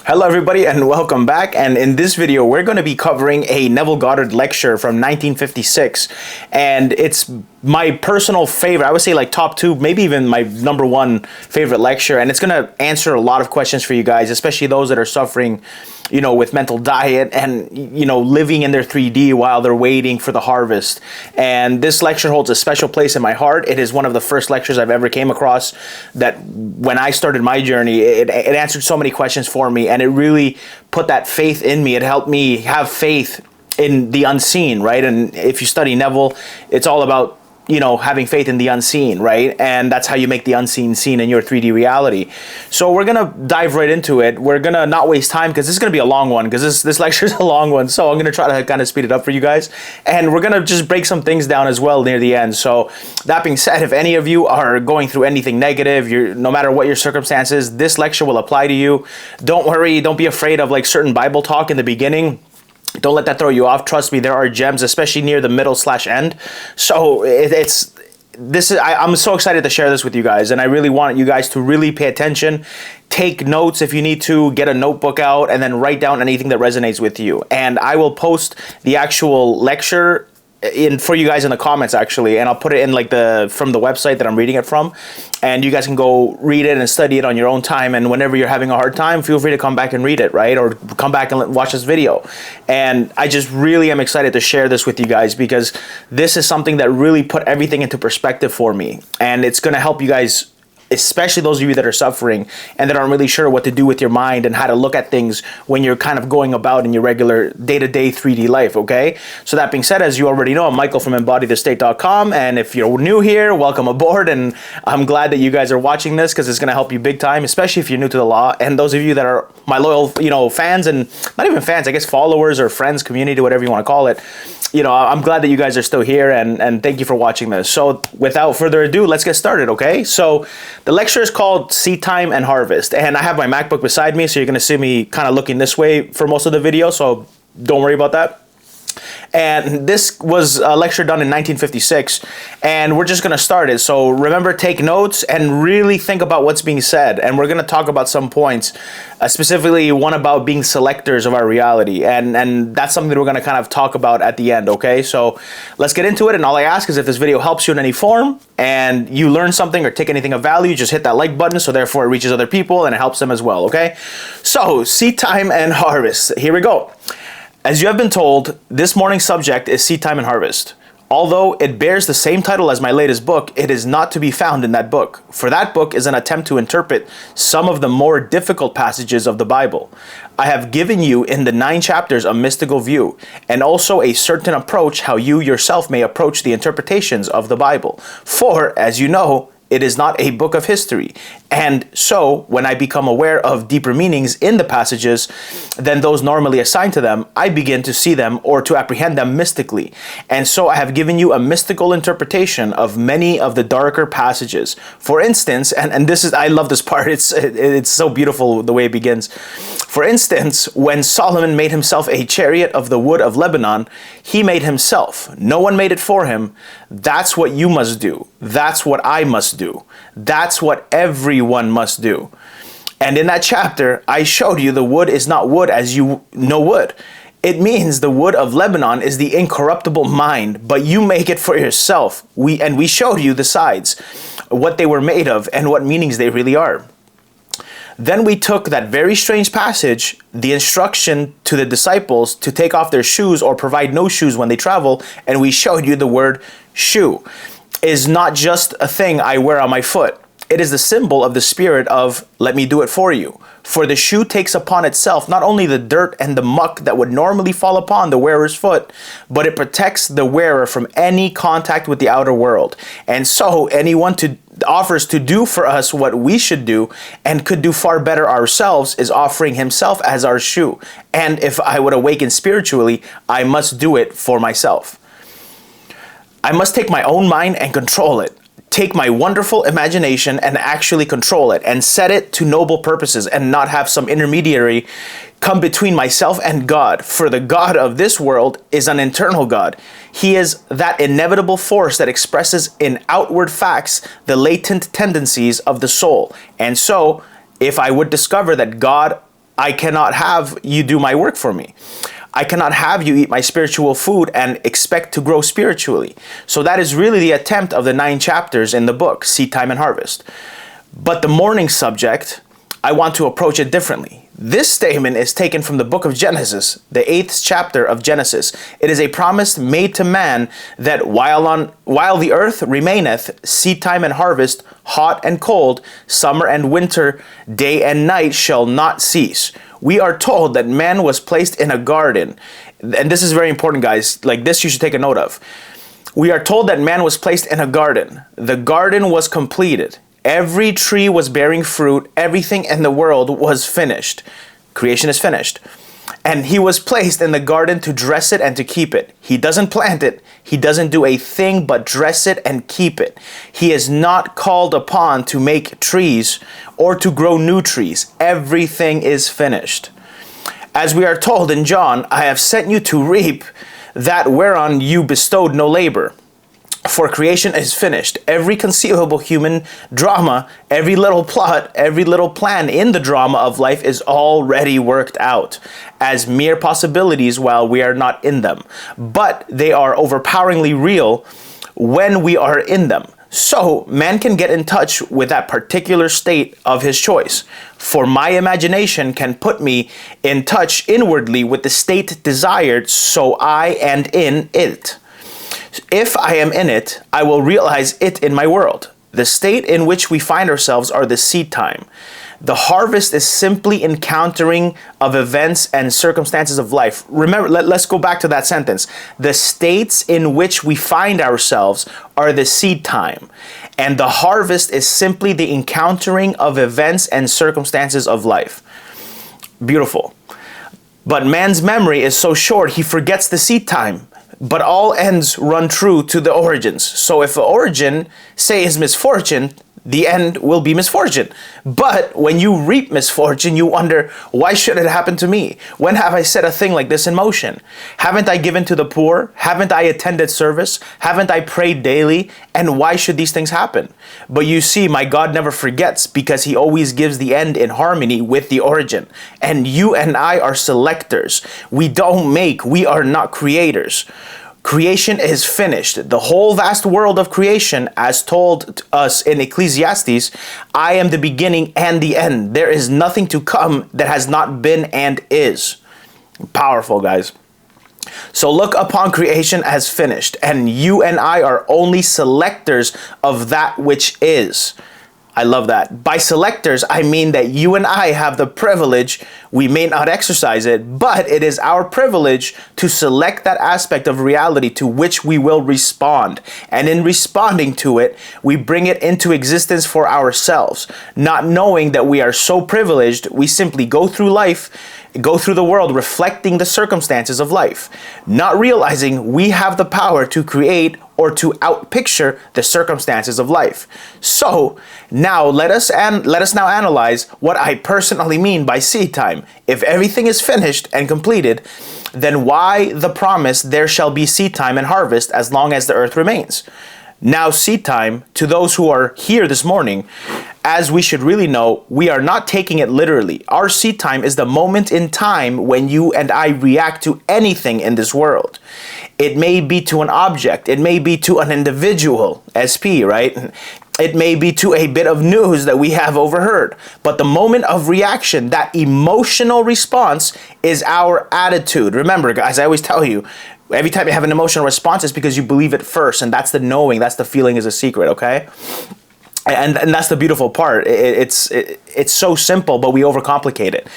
Hello everybody and welcome back, and in this video we're going to be covering a Neville Goddard lecture from 1956, and it's my personal favorite. I would say like top two, maybe even my number one favorite lecture, and it's going to answer a lot of questions for you guys, especially those that are suffering with mental diet and living in their 3D while they're waiting for the harvest. And this lecture holds a special place in my heart. It is one of the first lectures I've ever came across that when I started my journey, it answered so many questions for me, and it really put that faith in me. It helped me have faith in the unseen, right? And if you study Neville, it's all about having faith in the unseen, right? And that's how you make the unseen seen in your 3D reality. So we're going to dive right into it. We're going to not waste time because this is going to be a long one, because this lecture is a long one. So I'm going to try to kind of speed it up for you guys. And we're going to just break some things down as well near the end. So that being said, if any of you are going through anything negative, no matter what your circumstances, this lecture will apply to you. Don't worry. Don't be afraid of like certain Bible talk in the beginning. Don't let that throw you off. Trust me, there are gems, especially near the middle/end. So I'm so excited to share this with you guys, and I really want you guys to really pay attention. Take notes if you need to. Get a notebook out and then write down anything that resonates with you. And I will post the actual lecture for you guys in the comments, actually, and I'll put it in like from the website that I'm reading it from, and you guys can go read it and study it on your own time. And whenever you're having a hard time, feel free to come back and read it, right? Or come back and watch this video. And I just really am excited to share this with you guys, because this is something that really put everything into perspective for me, and it's going to help you guys, especially those of you that are suffering and that aren't really sure what to do with your mind and how to look at things when you're kind of going about in your regular day-to-day 3D life, okay? So that being said, as you already know, I'm Michael from EmbodyTheState.com, and if you're new here, welcome aboard, and I'm glad that you guys are watching this because it's going to help you big time, especially if you're new to the law. And those of you that are my loyal, fans, and not even fans, I guess followers or friends, community, whatever you want to call it, I'm glad that you guys are still here, and thank you for watching this. So without further ado, let's get started, okay? So the lecture is called Seedtime and Harvest, and I have my MacBook beside me, so you're going to see me kind of looking this way for most of the video, so don't worry about that. And this was a lecture done in 1956, and we're just going to start it. So remember, take notes and really think about what's being said. And we're going to talk about some points, specifically one about being selectors of our reality. And that's something that we're going to kind of talk about at the end, okay? So let's get into it. And all I ask is if this video helps you in any form and you learn something or take anything of value, just hit that like button so therefore it reaches other people and it helps them as well, okay? So Seedtime and Harvest. Here we go. As you have been told, this morning's subject is Seedtime and Harvest. Although it bears the same title as my latest book, it is not to be found in that book, for that book is an attempt to interpret some of the more difficult passages of the Bible. I have given you in the 9 chapters a mystical view, and also a certain approach how you yourself may approach the interpretations of the Bible. For, as you know, it is not a book of history. And so, when I become aware of deeper meanings in the passages than those normally assigned to them, I begin to see them or to apprehend them mystically. And so I have given you a mystical interpretation of many of the darker passages. For instance, and this is, I love this part, it's so beautiful the way it begins. For instance, when Solomon made himself a chariot of the wood of Lebanon, he made himself. No one made it for him. That's what you must do. That's what I must do. That's what everyone must do. And in that chapter, I showed you the wood is not wood as you know wood. It means the wood of Lebanon is the incorruptible mind, but you make it for yourself. We showed you the sides, what they were made of, and what meanings they really are. Then we took that very strange passage, the instruction to the disciples to take off their shoes or provide no shoes when they travel, and we showed you the word shoe is not just a thing I wear on my foot. It is the symbol of the spirit of, let me do it for you. For the shoe takes upon itself not only the dirt and the muck that would normally fall upon the wearer's foot, but it protects the wearer from any contact with the outer world. And so anyone offers to do for us what we should do and could do far better ourselves is offering himself as our shoe. And if I would awaken spiritually, I must do it for myself. I must take my own mind and control it. Take my wonderful imagination and actually control it and set it to noble purposes and not have some intermediary come between myself and God. For the God of this world is an internal God. He is that inevitable force that expresses in outward facts the latent tendencies of the soul. And so, if I would discover that God I cannot have you do my work for me. I cannot have you eat my spiritual food and expect to grow spiritually. So that is really the attempt of the 9 chapters in the book, Seedtime and Harvest. But the morning subject, I want to approach it differently. This statement is taken from the book of Genesis, the 8th chapter of Genesis. It is a promise made to man that while the earth remaineth, seedtime and harvest, hot and cold, summer and winter, day and night shall not cease. We are told that man was placed in a garden. And this is very important, guys. Like this, you should take a note of. We are told that man was placed in a garden. The garden was completed. Every tree was bearing fruit. Everything in the world was finished. Creation is finished. And he was placed in the garden to dress it and to keep it. He doesn't plant it. He doesn't do a thing but dress it and keep it. He is not called upon to make trees or to grow new trees. Everything is finished. As we are told in John, I have sent you to reap that whereon you bestowed no labor. For creation is finished. Every conceivable human drama, every little plot, every little plan in the drama of life is already worked out as mere possibilities while we are not in them. But they are overpoweringly real when we are in them. So man can get in touch with that particular state of his choice. For my imagination can put me in touch inwardly with the state desired, so I and in it. If I am in it, I will realize it in my world. The state in which we find ourselves are the seed time. The harvest is simply encountering of events and circumstances of life. Remember, let's go back to that sentence. The states in which we find ourselves are the seed time. And the harvest is simply the encountering of events and circumstances of life. Beautiful. But man's memory is so short, he forgets the seed time. But all ends run true to the origins. So if the origin, say, is misfortune, the end will be misfortune. But when you reap misfortune, you wonder, why should it happen to me? When have I set a thing like this in motion? Haven't I given to the poor? Haven't I attended service? Haven't I prayed daily? And why should these things happen? But you see, my God never forgets because he always gives the end in harmony with the origin. And you and I are selectors. We don't make, we are not creators. Creation is finished. The whole vast world of creation, as told us in Ecclesiastes, I am the beginning and the end. There is nothing to come that has not been and is. Powerful, guys. So look upon creation as finished, and you and I are only selectors of that which is. I love that. By selectors, I mean that you and I have the privilege, we may not exercise it, but it is our privilege to select that aspect of reality to which we will respond. And in responding to it, we bring it into existence for ourselves. Not knowing that we are so privileged, we simply go through life, go through the world reflecting the circumstances of life, not realizing we have the power to create or to outpicture the circumstances of life. So now let us now analyze what I personally mean by seed time. If everything is finished and completed, then why the promise there shall be seed time and harvest as long as the earth remains? Now seed time, to those who are here this morning, as we should really know, we are not taking it literally. Our seed time is the moment in time when you and I react to anything in this world. It may be to an object. It may be to an individual, SP, right? It may be to a bit of news that we have overheard. But the moment of reaction, that emotional response, is our attitude. Remember, guys, I always tell you, every time you have an emotional response, it's because you believe it first. And that's the knowing, that's the feeling is a secret, okay? And that's the beautiful part. It's so simple, but we overcomplicate it.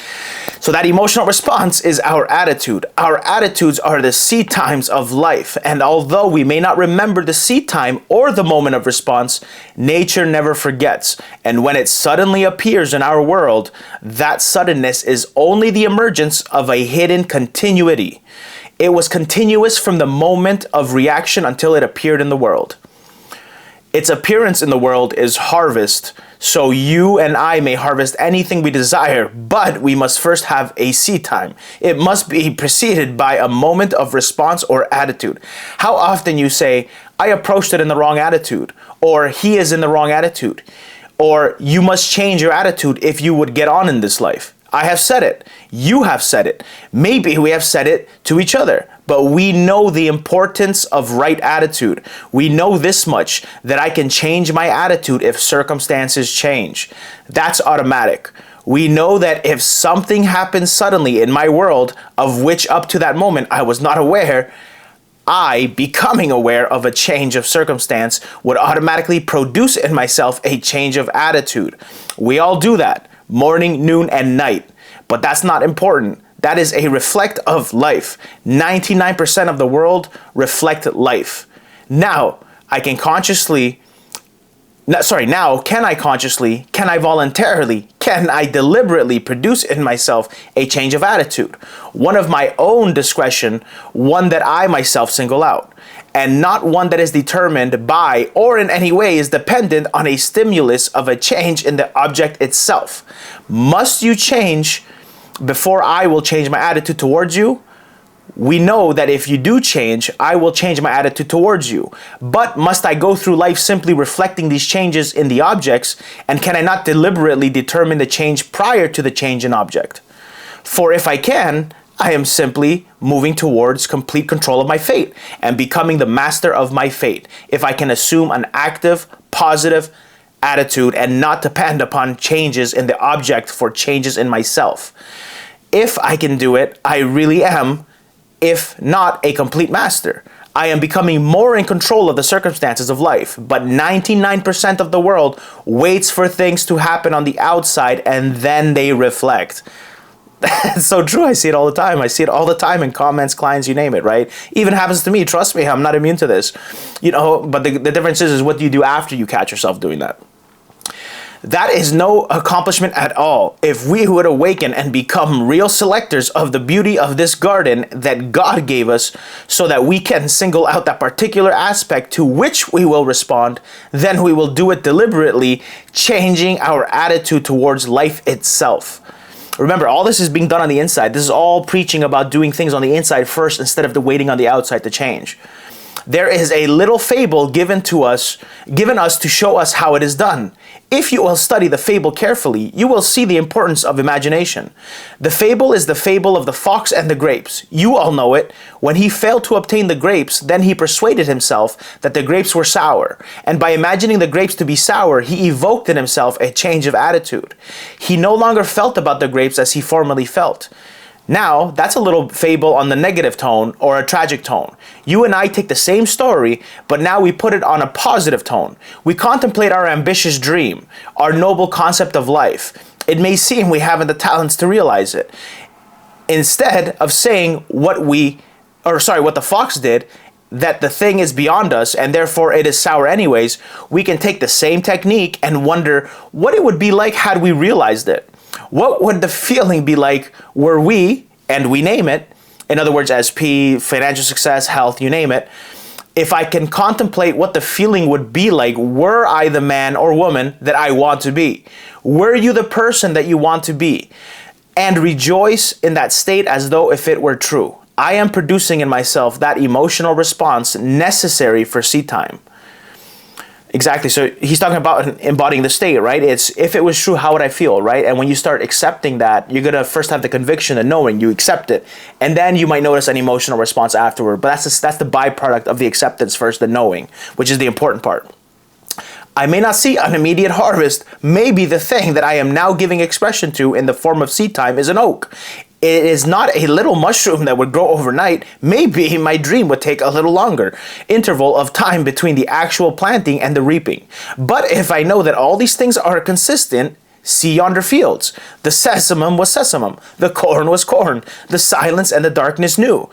So that emotional response is our attitude. Our attitudes are the seed times of life. And although we may not remember the seed time or the moment of response, nature never forgets. And when it suddenly appears in our world, that suddenness is only the emergence of a hidden continuity. It was continuous from the moment of reaction until it appeared in the world. Its appearance in the world is harvest, so you and I may harvest anything we desire, but we must first have a seed time. It must be preceded by a moment of response or attitude. How often you say, I approached it in the wrong attitude, or he is in the wrong attitude, or you must change your attitude if you would get on in this life. I have said it. You have said it. Maybe we have said it to each other. But we know the importance of right attitude. We know this much, that I can change my attitude if circumstances change. That's automatic. We know that if something happens suddenly in my world, of which up to that moment I was not aware, I, becoming aware of a change of circumstance, would automatically produce in myself a change of attitude. We all do that, morning, noon, and night. But that's not important. That is a reflect of life. 99% of the world reflect life. Now, can I voluntarily, can I deliberately produce in myself a change of attitude? One of my own discretion, one that I myself single out, and not one that is determined by or in any way is dependent on a stimulus of a change in the object itself. Must you change before I will change my attitude towards you? We know that if you do change, I will change my attitude towards you. But must I go through life simply reflecting these changes in the objects? And can I not deliberately determine the change prior to the change in object? For if I can, I am simply moving towards complete control of my fate and becoming the master of my fate. If I can assume an active, positive attitude and not depend upon changes in the object for changes in myself. If I can do it, I really am, if not a complete master. I am becoming more in control of the circumstances of life, but 99% of the world waits for things to happen on the outside and then they reflect. It's so true. I see it all the time. I see it all the time in comments, clients, you name it, right? Even happens to me. Trust me, I'm not immune to this. But the difference is what do you do after you catch yourself doing that? That is no accomplishment at all if we would awaken and become real selectors of the beauty of this garden that God gave us so that we can single out that particular aspect to which we will respond. Then we will do it deliberately, changing our attitude towards life itself. Remember, all this is being done on the inside. This is all preaching about doing things on the inside first instead of waiting on the outside to change. There is a little fable given us to show us how it is done. If you will study the fable carefully, you will see the importance of imagination. The fable is the fable of the fox and the grapes. You all know it. When he failed to obtain the grapes, then he persuaded himself that the grapes were sour. And by imagining the grapes to be sour, he evoked in himself a change of attitude. He no longer felt about the grapes as he formerly felt. Now, that's a little fable on the negative tone or a tragic tone. You and I take the same story, but now we put it on a positive tone. We contemplate our ambitious dream, our noble concept of life. It may seem we haven't the talents to realize it. Instead of saying what the fox did, that the thing is beyond us and therefore it is sour anyways, we can take the same technique and wonder what it would be like had we realized it. What would the feeling be like were we, and we name it, in other words, as P, financial success, health, you name it, if I can contemplate what the feeling would be like were I the man or woman that I want to be? Were you the person that you want to be? And rejoice in that state as though if it were true. I am producing in myself that emotional response necessary for Seedtime. Exactly. So he's talking about embodying the state, right? It's if it was true, how would I feel, right? And when you start accepting that, you're going to first have the conviction and knowing you accept it. And then you might notice an emotional response afterward. But that's the byproduct of the acceptance first, the knowing, which is the important part. I may not see an immediate harvest. Maybe the thing that I am now giving expression to in the form of Seedtime is an oak. It is not a little mushroom that would grow overnight. Maybe my dream would take a little longer interval of time between the actual planting and the reaping. But if I know that all these things are consistent, see yonder fields. The sesamum was sesamum. The corn was corn. The silence and the darkness knew.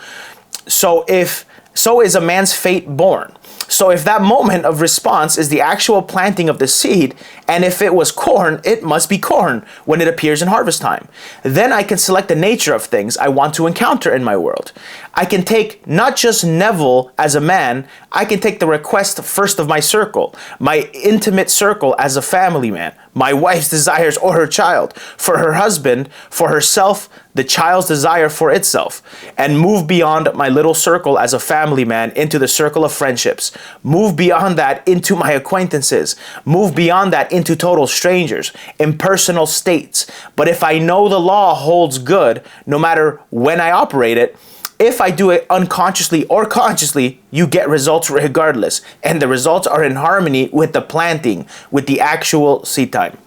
So is a man's fate born. So if that moment of response is the actual planting of the seed, and if it was corn, it must be corn when it appears in harvest time. Then I can select the nature of things I want to encounter in my world. I can take not just Neville as a man, I can take the request first of my circle, my intimate circle as a family man, my wife's desires or her child, for her husband, for herself, the child's desire for itself, and move beyond my little circle as a family man into the circle of friendships. Move beyond that into my acquaintances. Move beyond that into total strangers, impersonal states. But if I know the law holds good, no matter when I operate it, if I do it unconsciously or consciously, you get results regardless. And the results are in harmony with the planting, with the actual seed time.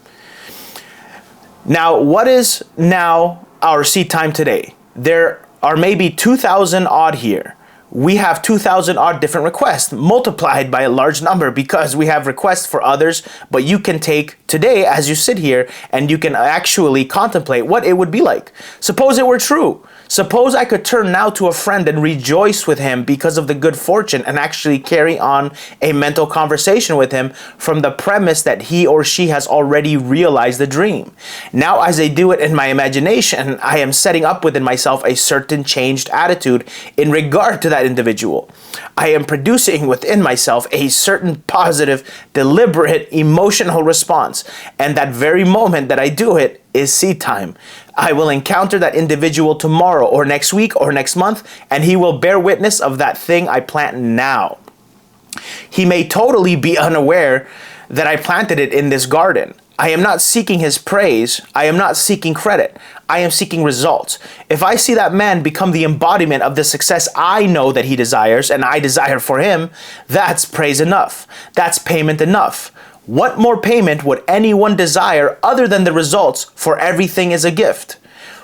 Now, what is now our seed time today? There are maybe 2,000 odd here. We have 2,000 odd different requests multiplied by a large number because we have requests for others, but you can take today as you sit here and you can actually contemplate what it would be like. Suppose it were true. Suppose I could turn now to a friend and rejoice with him because of the good fortune and actually carry on a mental conversation with him from the premise that he or she has already realized the dream. Now, as I do it in my imagination, I am setting up within myself a certain changed attitude in regard to that individual. I am producing within myself a certain positive, deliberate, emotional response. And that very moment that I do it is seed time. I will encounter that individual tomorrow or next week or next month, and he will bear witness of that thing I plant now. He may totally be unaware that I planted it in this garden. I am not seeking his praise. I am not seeking credit. I am seeking results. If I see that man become the embodiment of the success I know that he desires and I desire for him, that's praise enough. That's payment enough. What more payment would anyone desire other than the results, for everything is a gift?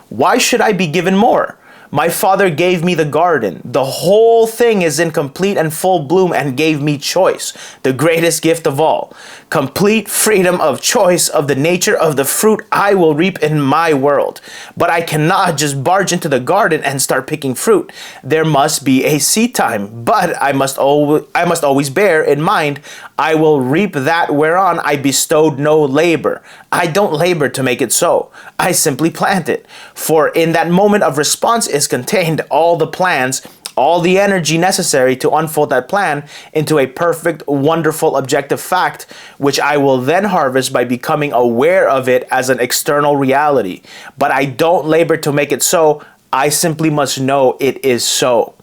Why should I be given more? My Father gave me the garden. The whole thing is in complete and full bloom and gave me choice, the greatest gift of all. Complete freedom of choice of the nature of the fruit I will reap in my world. But I cannot just barge into the garden and start picking fruit. There must be a seed time, but I must always bear in mind I will reap that whereon I bestowed no labor. I don't labor to make it so. I simply plant it. For in that moment of response is contained all the plans, all the energy necessary to unfold that plan into a perfect, wonderful, objective fact, which I will then harvest by becoming aware of it as an external reality. But I don't labor to make it so. I simply must know it is so.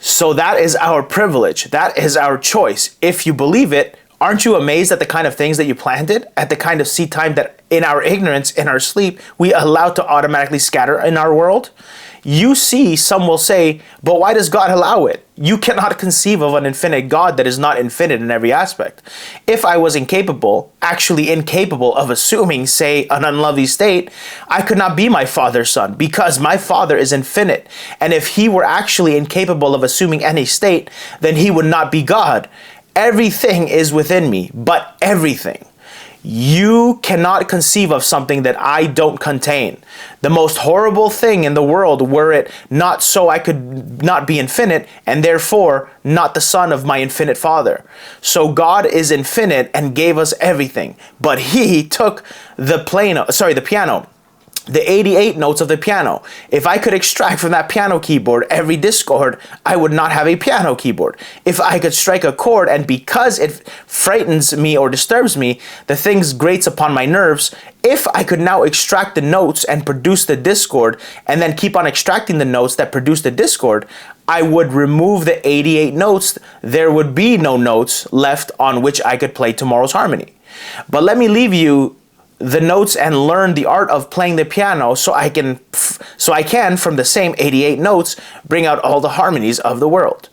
So that is our privilege. That is our choice. If you believe it, aren't you amazed at the kind of things that you planted, at the kind of seed time that in our ignorance, in our sleep, we allow to automatically scatter in our world? You see, some will say, but why does God allow it? You cannot conceive of an infinite God that is not infinite in every aspect. If I was actually incapable of assuming, say, an unlovely state, I could not be my Father's son because my Father is infinite. And if he were actually incapable of assuming any state, then he would not be God. Everything is within me, but everything. You cannot conceive of something that I don't contain. The most horrible thing in the world were it not so I could not be infinite and therefore not the son of my infinite Father. So God is infinite and gave us everything, but he took the piano. The 88 notes of the piano. If I could extract from that piano keyboard every discord, I would not have a piano keyboard. If I could strike a chord and because it frightens me or disturbs me, the thing grates upon my nerves, if I could now extract the notes and produce the discord and then keep on extracting the notes that produce the discord, I would remove the 88 notes. There would be no notes left on which I could play tomorrow's harmony. But let me leave you the notes and learn the art of playing the piano so I can from the same 88 notes bring out all the harmonies of the world.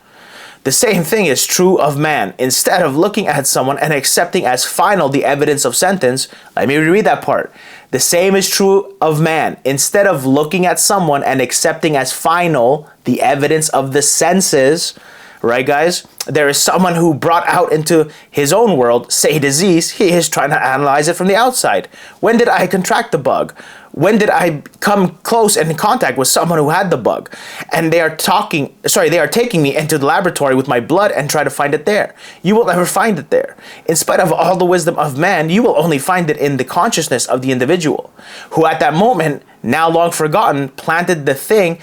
The same thing is true of man. Instead of looking at someone and accepting as final the evidence of sentence, let me reread that part. The same is true of man. Instead of looking at someone and accepting as final the evidence of the senses, right, guys? There is someone who brought out into his own world, say, disease. He is trying to analyze it from the outside. When did I contract the bug? When did I come close in contact with someone who had the bug? And they are taking me into the laboratory with my blood and try to find it there. You will never find it there. In spite of all the wisdom of man, you will only find it in the consciousness of the individual, who at that moment now long forgotten, planted the thing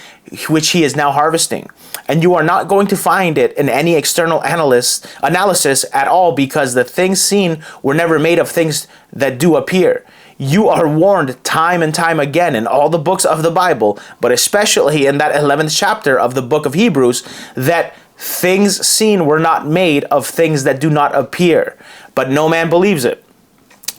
which he is now harvesting. And you are not going to find it in any external analysis at all, because the things seen were never made of things that do appear. You are warned time and time again in all the books of the Bible, but especially in that 11th chapter of the book of Hebrews, that things seen were not made of things that do not appear. But no man believes it.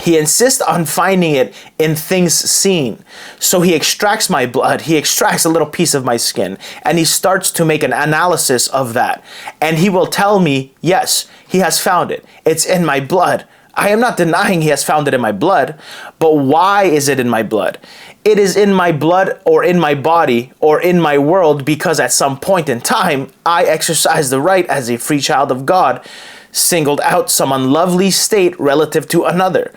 He insists on finding it in things seen. So he extracts my blood, he extracts a little piece of my skin, and he starts to make an analysis of that. And he will tell me, yes, he has found it. It's in my blood. I am not denying he has found it in my blood, but why is it in my blood? It is in my blood or in my body or in my world because at some point in time, I exercised the right as a free child of God, singled out some unlovely state relative to another.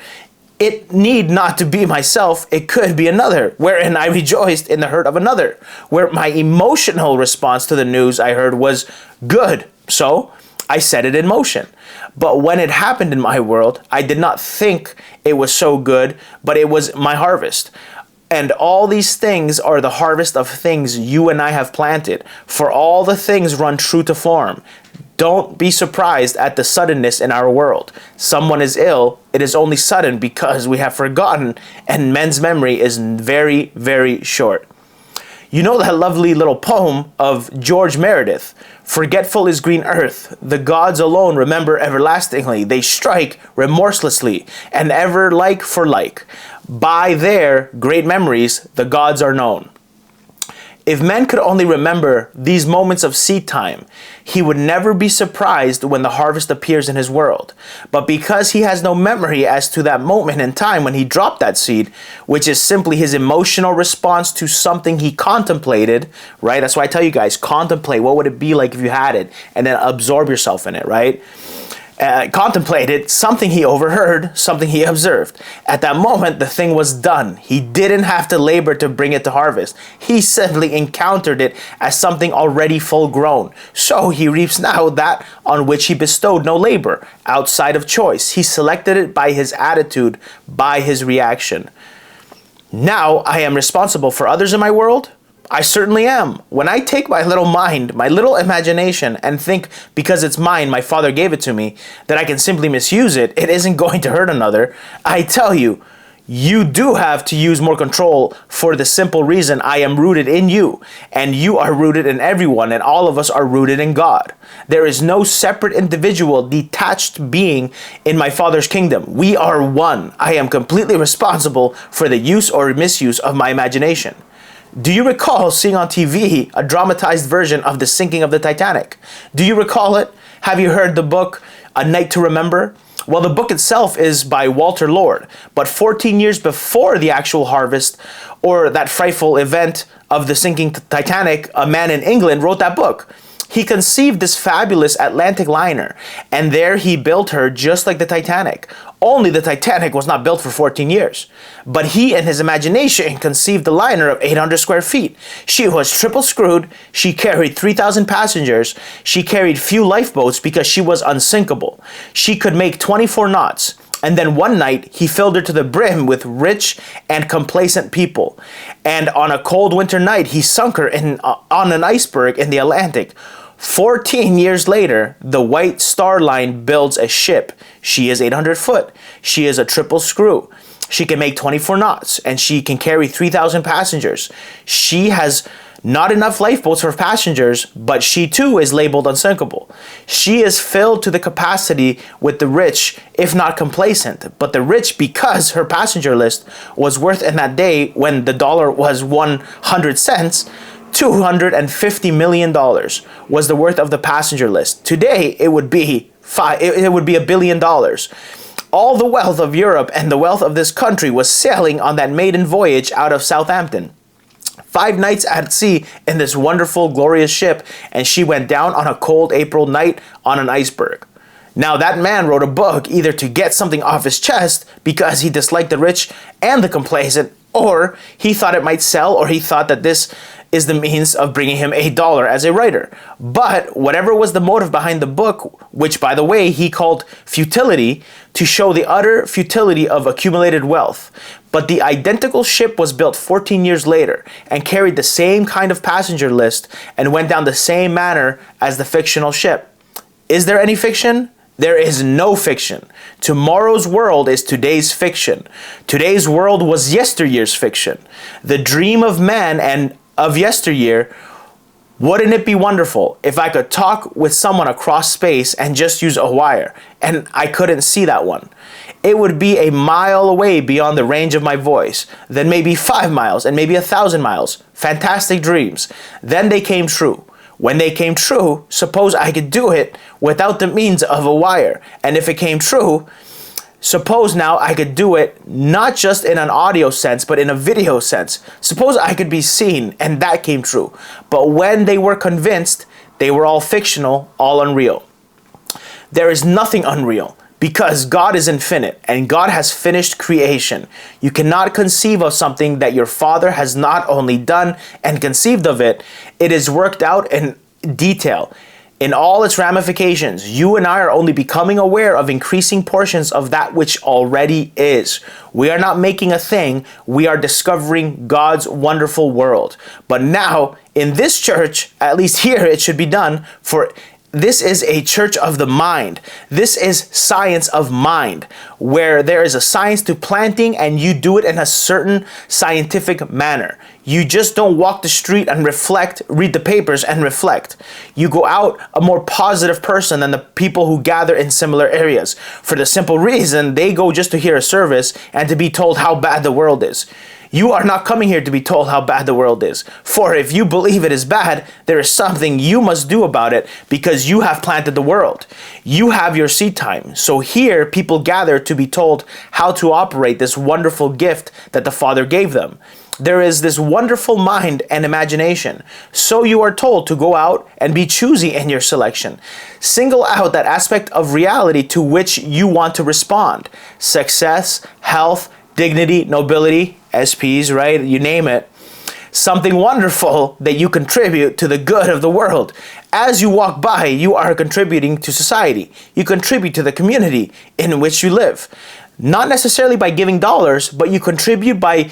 It need not to be myself, it could be another, wherein I rejoiced in the hurt of another, where my emotional response to the news I heard was good, so I set it in motion. But when it happened in my world, I did not think it was so good, but it was my harvest. And all these things are the harvest of things you and I have planted, for all the things run true to form. Don't be surprised at the suddenness in our world. Someone is ill, it is only sudden because we have forgotten, and men's memory is very, very short. You know that lovely little poem of George Meredith, "Forgetful is green earth, the gods alone remember everlastingly, they strike remorselessly, and ever like for like. By their great memories the gods are known." If men could only remember these moments of seed time, he would never be surprised when the harvest appears in his world. But because he has no memory as to that moment in time when he dropped that seed, which is simply his emotional response to something he contemplated, right? That's why I tell you guys, contemplate. What would it be like if you had it? And then absorb yourself in it, right? Contemplated something he overheard, something he observed. At that moment, the thing was done. He didn't have to labor to bring it to harvest. He simply encountered it as something already full grown. So he reaps now that on which he bestowed no labor, outside of choice. He selected it by his attitude, by his reaction. Now I am responsible for others in my world. I certainly am. When I take my little mind, my little imagination, and think because it's mine, my father gave it to me, that I can simply misuse it, it isn't going to hurt another. I tell you, you do have to use more control for the simple reason I am rooted in you, and you are rooted in everyone, and all of us are rooted in God. There is no separate individual, detached being in my Father's kingdom. We are one. I am completely responsible for the use or misuse of my imagination. Do you recall seeing on TV a dramatized version of the sinking of the Titanic? Do you recall it? Have you heard the book, A Night to Remember? Well, the book itself is by Walter Lord, but 14 years before the actual harvest or that frightful event of the sinking Titanic, a man in England wrote that book. He conceived this fabulous Atlantic liner, and there he built her just like the Titanic. Only the Titanic was not built for 14 years. But he, in his imagination, conceived the liner of 800 square feet. She was triple screwed, she carried 3,000 passengers, she carried few lifeboats because she was unsinkable. She could make 24 knots. And then one night, he filled her to the brim with rich and complacent people. And on a cold winter night, he sunk her on an iceberg in the Atlantic. 14 years later, the White Star Line builds a ship. She is 800 foot. She is a triple screw. She can make 24 knots, and she can carry 3,000 passengers. She has not enough lifeboats for passengers, but she too is labeled unsinkable. She is filled to the capacity with the rich, if not complacent, but the rich because her passenger list was worth in that day when the dollar was 100 cents, $250 million was the worth of the passenger list. Today, it would be $1 billion. All the wealth of Europe and the wealth of this country was sailing on that maiden voyage out of Southampton. 5 nights at sea in this wonderful, glorious ship, and she went down on a cold April night on an iceberg. Now that man wrote a book either to get something off his chest because he disliked the rich and the complacent, or he thought it might sell, or he thought that this is the means of bringing him $1 as a writer. But whatever was the motive behind the book, which by the way he called Futility, to show the utter futility of accumulated wealth. But the identical ship was built 14 years later and carried the same kind of passenger list and went down the same manner as the fictional ship. Is there any fiction? There is no fiction. Tomorrow's world is today's fiction. Today's world was yesteryear's fiction. The dream of man and of yesteryear. Wouldn't it be wonderful if I could talk with someone across space and just use a wire, and I couldn't see that one? It would be a mile away beyond the range of my voice, then maybe 5 miles, and maybe 1,000 miles. Fantastic dreams. Then they came true. When they came true, suppose I could do it without the means of a wire. And if it came true, suppose now I could do it not just in an audio sense, but in a video sense. Suppose I could be seen, and that came true. But when they were convinced, they were all fictional, all unreal. There is nothing unreal, because God is infinite, and God has finished creation. You cannot conceive of something that your Father has not only done and conceived of it, it is worked out in detail. In all its ramifications, you and I are only becoming aware of increasing portions of that which already is. We are not making a thing, we are discovering God's wonderful world. But now, in this church, at least here it should be done, for this is a church of the mind. This is science of mind, where there is a science to planting and you do it in a certain scientific manner. You just don't walk the street and reflect, read the papers and reflect. You go out a more positive person than the people who gather in similar areas. For the simple reason, they go just to hear a service and to be told how bad the world is. You are not coming here to be told how bad the world is. For if you believe it is bad, there is something you must do about it, because you have planted the world. You have your seed time. So here people gather to be told how to operate this wonderful gift that the Father gave them. There is this wonderful mind and imagination. So you are told to go out and be choosy in your selection. Single out that aspect of reality to which you want to respond. Success, health, dignity, nobility, SPs, right? You name it. Something wonderful that you contribute to the good of the world. As you walk by, you are contributing to society. You contribute to the community in which you live. Not necessarily by giving dollars, but you contribute by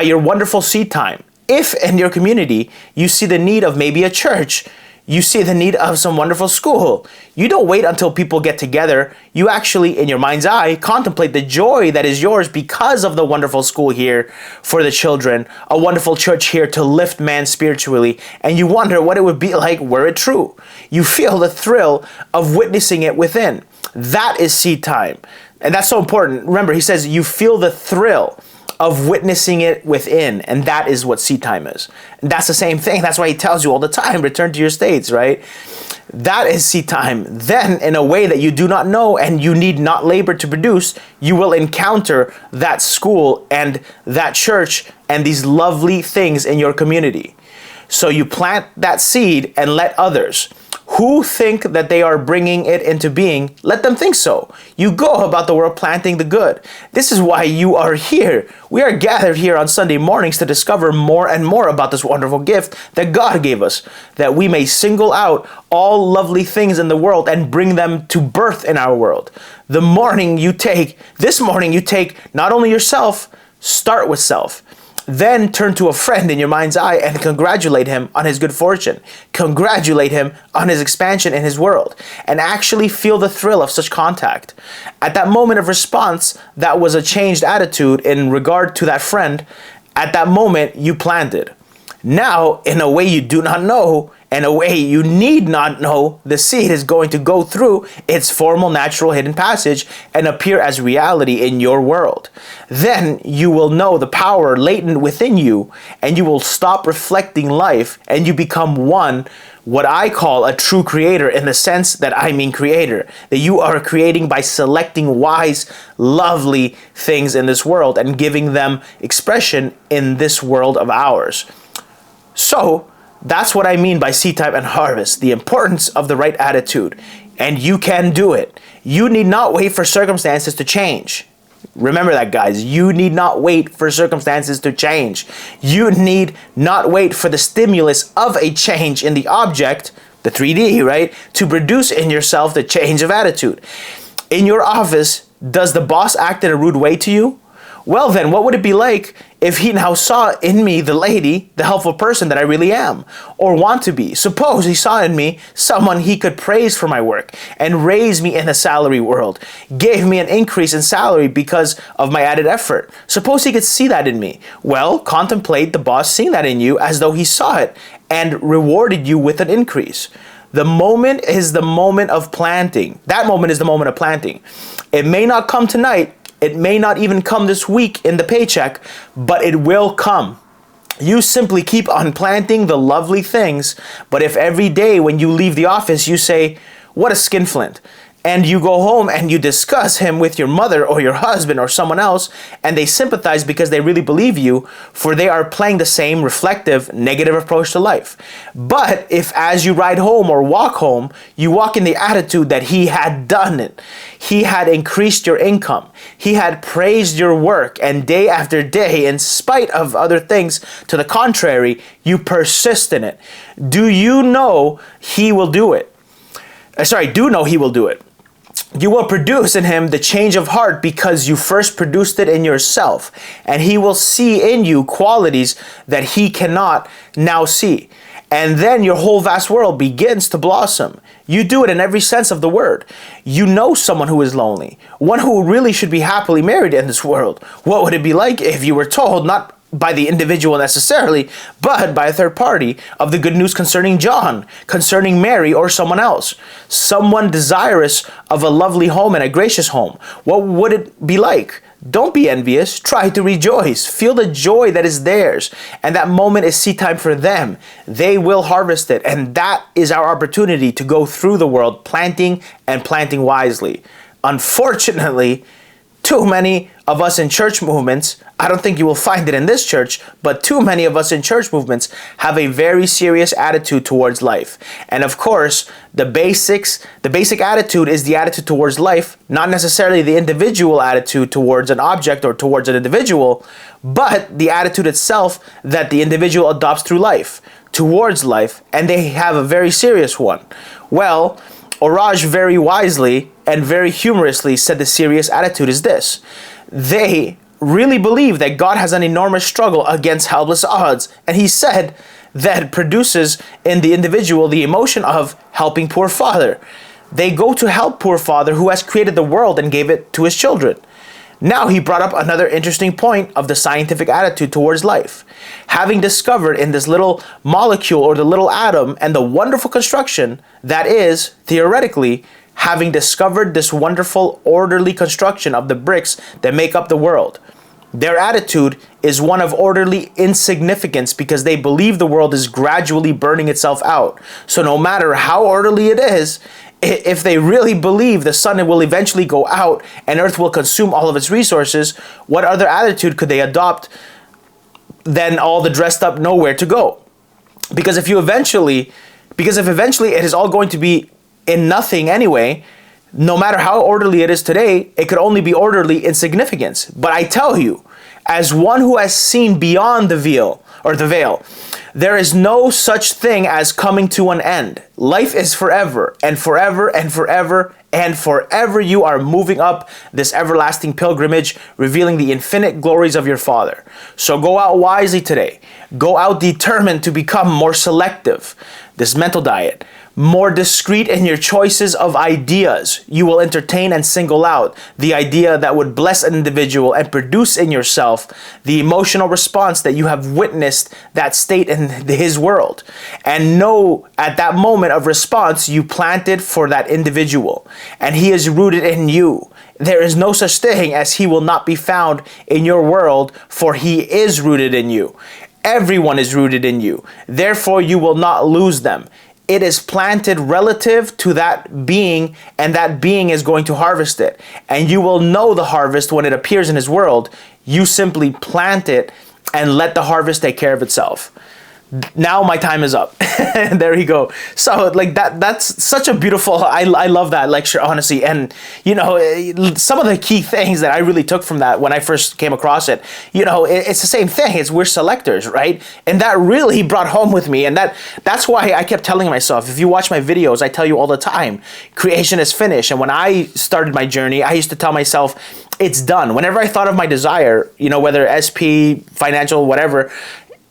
your wonderful seed time. If in your community you see the need of maybe a church, you see the need of some wonderful school, you don't wait until people get together. You actually, in your mind's eye, contemplate the joy that is yours because of the wonderful school here for the children, a wonderful church here to lift man spiritually, and you wonder what it would be like were it true. You feel the thrill of witnessing it within. That is seed time. And that's so important. Remember, he says you feel the thrill of witnessing it within, and that is what seed time is. And that's the same thing. That's why he tells you all the time, return to your states, right? That is seed time. Then, in a way that you do not know and you need not labor to produce, you will encounter that school and that church and these lovely things in your community. So you plant that seed and let others who think that they are bringing it into being, let them think so. You go about the world planting the good. This is why you are here. We are gathered here on Sunday mornings to discover more and more about this wonderful gift that God gave us, that we may single out all lovely things in the world and bring them to birth in our world. This morning you take not only yourself, start with self. Then turn to a friend in your mind's eye and congratulate him on his good fortune. Congratulate him on his expansion in his world, and actually feel the thrill of such contact. At that moment of response, that was a changed attitude in regard to that friend. At that moment, you planted. Now, in a way you do not know, and a way you need not know, the seed is going to go through its formal, natural, hidden passage and appear as reality in your world. Then you will know the power latent within you, and you will stop reflecting life, and you become one, what I call a true creator, in the sense that I mean creator, that you are creating by selecting wise, lovely things in this world and giving them expression in this world of ours. So, that's what I mean by seed time and harvest, the importance of the right attitude. And you can do it. You need not wait for circumstances to change. Remember that, guys. You need not wait for circumstances to change. You need not wait for the stimulus of a change in the object, the 3D, right, to produce in yourself the change of attitude. In your office, does the boss act in a rude way to you? Well then, what would it be like if he now saw in me the lady, the helpful person that I really am, or want to be? Suppose he saw in me someone he could praise for my work and raise me in the salary world, gave me an increase in salary because of my added effort. Suppose he could see that in me. Well, contemplate the boss seeing that in you as though he saw it and rewarded you with an increase. The moment is the moment of planting. That moment is the moment of planting. It may not come tonight. It may not even come this week in the paycheck, but it will come. You simply keep on planting the lovely things. But if every day when you leave the office, you say, what a skinflint, and you go home and you discuss him with your mother or your husband or someone else, and they sympathize because they really believe you, for they are playing the same reflective, negative approach to life. But if as you ride home or walk home, you walk in the attitude that he had done it, he had increased your income, he had praised your work, and day after day, in spite of other things to the contrary, you persist in it, do you know he will do it? Do know he will do it. You will produce in him the change of heart because you first produced it in yourself, and he will see in you qualities that he cannot now see. And then your whole vast world begins to blossom. You do it in every sense of the word. You know someone who is lonely, one who really should be happily married in this world. What would it be like if you were told, not by the individual necessarily, but by a third party, of the good news concerning John, concerning Mary, or someone else? Someone desirous of a lovely home and a gracious home. What would it be like? Don't be envious. Try to rejoice. Feel the joy that is theirs. And that moment is seed time for them. They will harvest it. And that is our opportunity to go through the world planting and planting wisely. Unfortunately, too many of us in church movements, I don't think you will find it in this church, but too many of us in church movements have a very serious attitude towards life. And of course, the basic attitude is the attitude towards life, not necessarily the individual attitude towards an object or towards an individual, but the attitude itself that the individual adopts through life, towards life, and they have a very serious one. Well, Orage very wisely and very humorously said the serious attitude is this. They really believe that God has an enormous struggle against helpless odds, and he said that produces in the individual the emotion of helping poor father. They go to help poor father who has created the world and gave it to his children. Now he brought up another interesting point of the scientific attitude towards life. Having discovered in this little molecule or the little atom and the wonderful construction that is, theoretically, having discovered this wonderful orderly construction of the bricks that make up the world. Their attitude is one of orderly insignificance because they believe the world is gradually burning itself out. So no matter how orderly it is, if they really believe the sun will eventually go out and earth will consume all of its resources, what other attitude could they adopt than all the dressed up nowhere to go? Because if eventually it is all going to be in nothing anyway, no matter how orderly it is today, it could only be orderly in significance. But I tell you, as one who has seen beyond the veil, there is no such thing as coming to an end. Life is forever and forever and forever and forever. You are moving up this everlasting pilgrimage, revealing the infinite glories of your Father. So go out wisely today. Go out determined to become more selective. This mental diet. More discreet in your choices of ideas. You will entertain and single out the idea that would bless an individual and produce in yourself the emotional response that you have witnessed that state in his world. And know at that moment of response you planted for that individual. And he is rooted in you. There is no such thing as he will not be found in your world, for he is rooted in you. Everyone is rooted in you. Therefore you will not lose them. It is planted relative to that being, and that being is going to harvest it. And you will know the harvest when it appears in his world. You simply plant it and let the harvest take care of itself. now my time is up. There you go. So like that's such a beautiful, I love that lecture, honestly. And you know, some of the key things that I really took from that when I first came across it, you know, it's the same thing. It's we're selectors, right? And that really brought home with me. And that's why I kept telling myself, if you watch my videos, I tell you all the time, creation is finished. And when I started my journey, I used to tell myself, it's done. Whenever I thought of my desire, you know, whether SP, financial, whatever,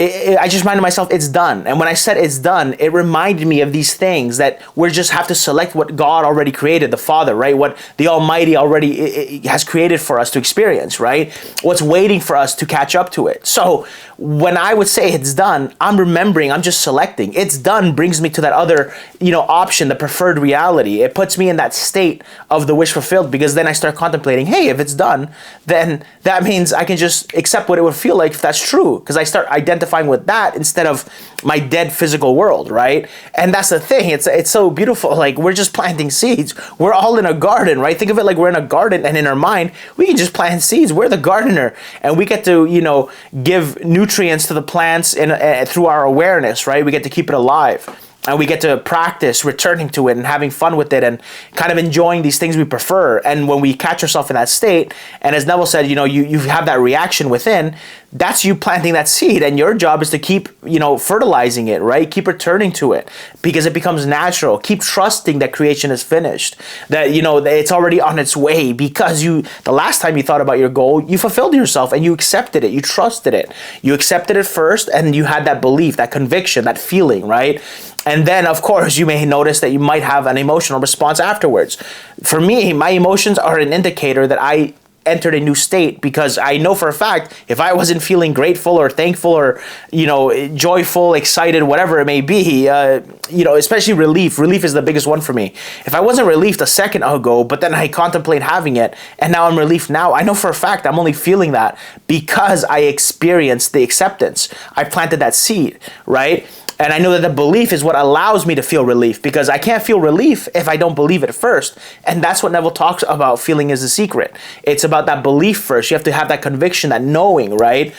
I just reminded myself it's done. And when I said it's done, it reminded me of these things that we just have to select what God already created, the Father, right? What the Almighty already has created for us to experience, right? What's waiting for us to catch up to it. So when I would say it's done, I'm remembering, I'm just selecting. It's done brings me to that other, you know, option, the preferred reality. It puts me in that state of the wish fulfilled, because then I start contemplating, hey, if it's done, then that means I can just accept what it would feel like if that's true, because I start identifying with that instead of my dead physical world, right? And that's the thing. It's so beautiful. Like, we're just planting seeds. We're all in a garden, right? Think of it like we're in a garden, and in our mind, we can just plant seeds. We're the gardener, and we get to, you know, give nutrients to the plants through our awareness, right? We get to keep it alive. And we get to practice returning to it and having fun with it and kind of enjoying these things we prefer. And when we catch ourselves in that state, and as Neville said, you know, you have that reaction within, that's you planting that seed. And your job is to keep, you know, fertilizing it, right? Keep returning to it because it becomes natural. Keep trusting that creation is finished, that, you know, that it's already on its way, because the last time you thought about your goal, you fulfilled yourself and you accepted it. You trusted it. You accepted it first, and you had that belief, that conviction, that feeling, right? And then, of course, you may notice that you might have an emotional response afterwards. For me, my emotions are an indicator that I entered a new state, because I know for a fact, if I wasn't feeling grateful or thankful or, you know, joyful, excited, whatever it may be, you know, especially relief. Relief is the biggest one for me. If I wasn't relieved a second ago, but then I contemplate having it, and now I'm relieved now, I know for a fact I'm only feeling that because I experienced the acceptance. I planted that seed, right? And I know that the belief is what allows me to feel relief, because I can't feel relief if I don't believe it first. And that's what Neville talks about, feeling is the secret. It's about that belief first. You have to have that conviction, that knowing, right?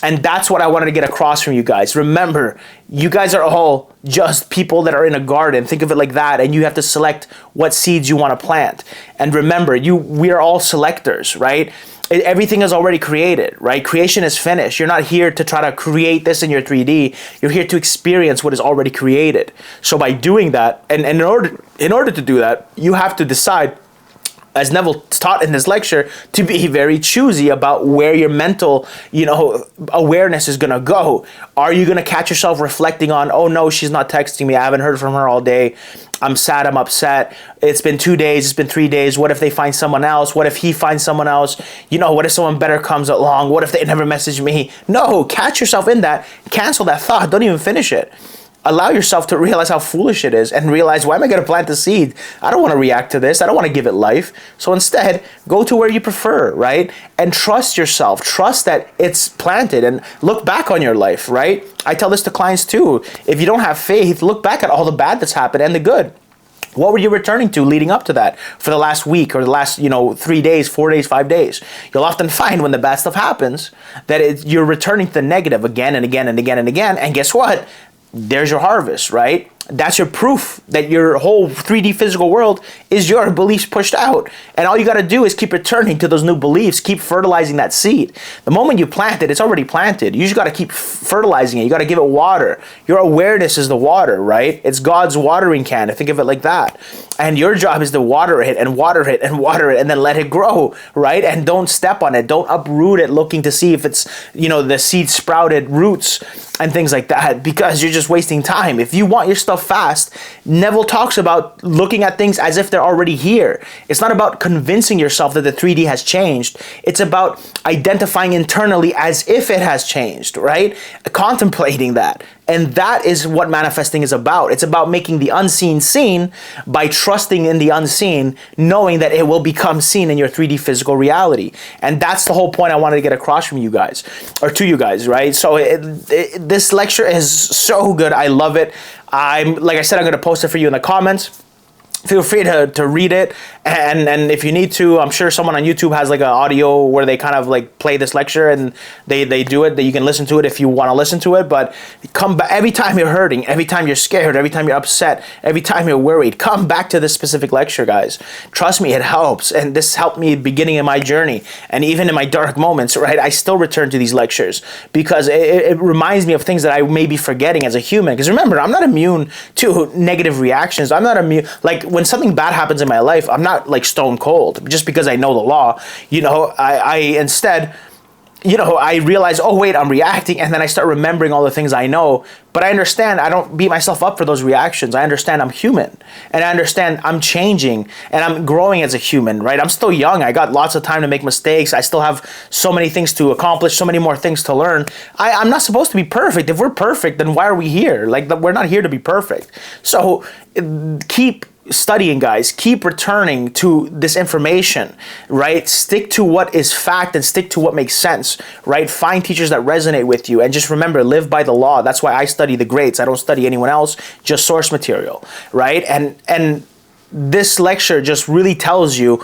And that's what I wanted to get across from you guys. Remember, you guys are all just people that are in a garden. Think of it like that. And you have to select what seeds you want to plant. And remember, we are all selectors, right? Everything is already created, right? Creation is finished. You're not here to try to create this in your 3D. You're here to experience what is already created. So by doing that, and in order to do that, you have to decide, as Neville taught in this lecture, to be very choosy about where your mental, you know, awareness is going to go. Are you going to catch yourself reflecting on, oh no, she's not texting me, I haven't heard from her all day, I'm sad, I'm upset, it's been 2 days, it's been 3 days, what if they find someone else, what if he finds someone else, you know, what if someone better comes along, what if they never message me? No, catch yourself in that, cancel that thought, don't even finish it. Allow yourself to realize how foolish it is, and realize, why am I going to plant the seed? I don't want to react to this. I don't want to give it life. So instead, go to where you prefer, right? And trust yourself. Trust that it's planted, and look back on your life, right? I tell this to clients too. If you don't have faith, look back at all the bad that's happened and the good. What were you returning to leading up to that for the last week or the last, 3 days, 4 days, 5 days? You'll often find when the bad stuff happens that you're returning to the negative again and again and again and again. And guess what? There's your harvest, right? That's your proof that your whole 3D physical world is your beliefs pushed out. And all you got to do is keep returning to those new beliefs, keep fertilizing that seed. The moment you plant it, it's already planted. You just got to keep fertilizing it. You got to give it water. Your awareness is the water, right? It's God's watering can. Think of it like that. And your job is to water it and water it and water it and then let it grow, right? And don't step on it. Don't uproot it looking to see if it's, the seed sprouted roots and things like that, because you're just wasting time. If you want your stuff fast, Neville talks about looking at things as if they're already here. It's not about convincing yourself that the 3D has changed. It's about identifying internally as if it has changed, right? Contemplating that. And that is what manifesting is about. It's about making the unseen seen by trusting in the unseen, knowing that it will become seen in your 3D physical reality. And that's the whole point I wanted to get across from you guys, or to you guys, right? So this lecture is so good. I love it. Like I said, I'm going to post it for you in the comments. feel free to read it, and if you need to, I'm sure someone on YouTube has like an audio where they kind of like play this lecture and they do it, that you can listen to it if you want to listen to it. But come back every time you're hurting, every time you're scared, every time you're upset, every time you're worried, come back to this specific lecture, guys. Trust me, it helps, and this helped me beginning in my journey, and even in my dark moments, right? I still return to these lectures because it reminds me of things that I may be forgetting as a human. Because remember, I'm not immune to negative reactions. I'm not immune, like when something bad happens in my life, I'm not like stone cold just because I know the law. You know, I instead, you know, I realize, oh wait, I'm reacting, and then I start remembering all the things I know. But I understand I don't beat myself up for those reactions. I understand I'm human, and I understand I'm changing and I'm growing as a human, right? I'm still young. I got lots of time to make mistakes. I still have so many things to accomplish, so many more things to learn. I'm not supposed to be perfect. If we're perfect, then why are we here? Like, we're not here to be perfect. So keep studying, guys. Keep returning to this information, right? Stick to what is fact and stick to what makes sense, right? Find teachers that resonate with you, and just remember, live by the law. That's why I study the greats. I don't study anyone else, just source material, right? And this lecture just really tells you,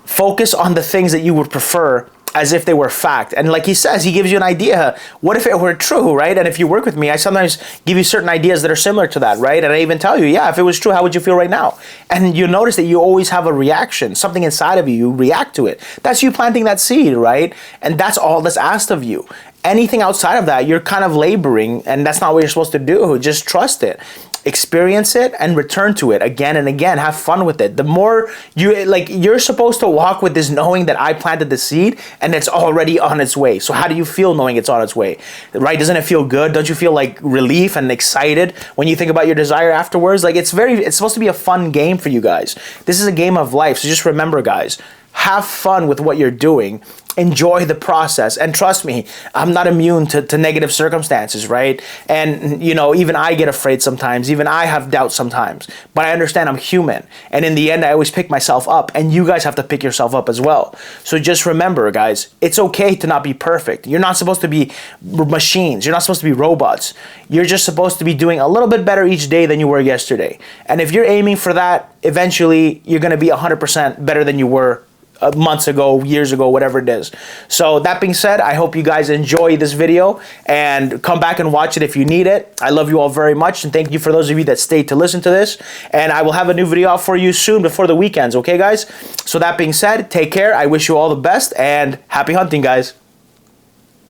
focus on the things that you would prefer as if they were fact. And like he says, he gives you an idea. What if it were true, right? And if you work with me, I sometimes give you certain ideas that are similar to that, right? And I even tell you, yeah, if it was true, how would you feel right now? And you notice that you always have a reaction, something inside of you, you react to it. That's you planting that seed, right? And that's all that's asked of you. Anything outside of that, you're kind of laboring, and that's not what you're supposed to do. Just trust it. Experience it and return to it again and again. Have fun with it. The more you're supposed to walk with this knowing that I planted the seed and it's already on its way. So how do you feel knowing it's on its way, right? Doesn't it feel good? Don't you feel like relief and excited when you think about your desire afterwards? Like, it's supposed to be a fun game for you guys. This is a game of life. So just remember, guys, have fun with what you're doing. Enjoy the process, and trust me, I'm not immune to negative circumstances, right? And you know, even I get afraid sometimes, even I have doubts sometimes, but I understand I'm human, and in the end I always pick myself up, and you guys have to pick yourself up as well. So just remember, guys, it's okay to not be perfect. You're not supposed to be machines. You're not supposed to be robots. You're just supposed to be doing a little bit better each day than you were yesterday. And if you're aiming for that, eventually you're going to be 100% better than you were months ago, years ago, whatever it is. So that being said, I hope you guys enjoy this video and come back and watch it if you need it. I love you all very much, and thank you for those of you that stayed to listen to this. And I will have a new video out for you soon before the weekends, okay guys? So that being said, take care. I wish you all the best and happy hunting, guys.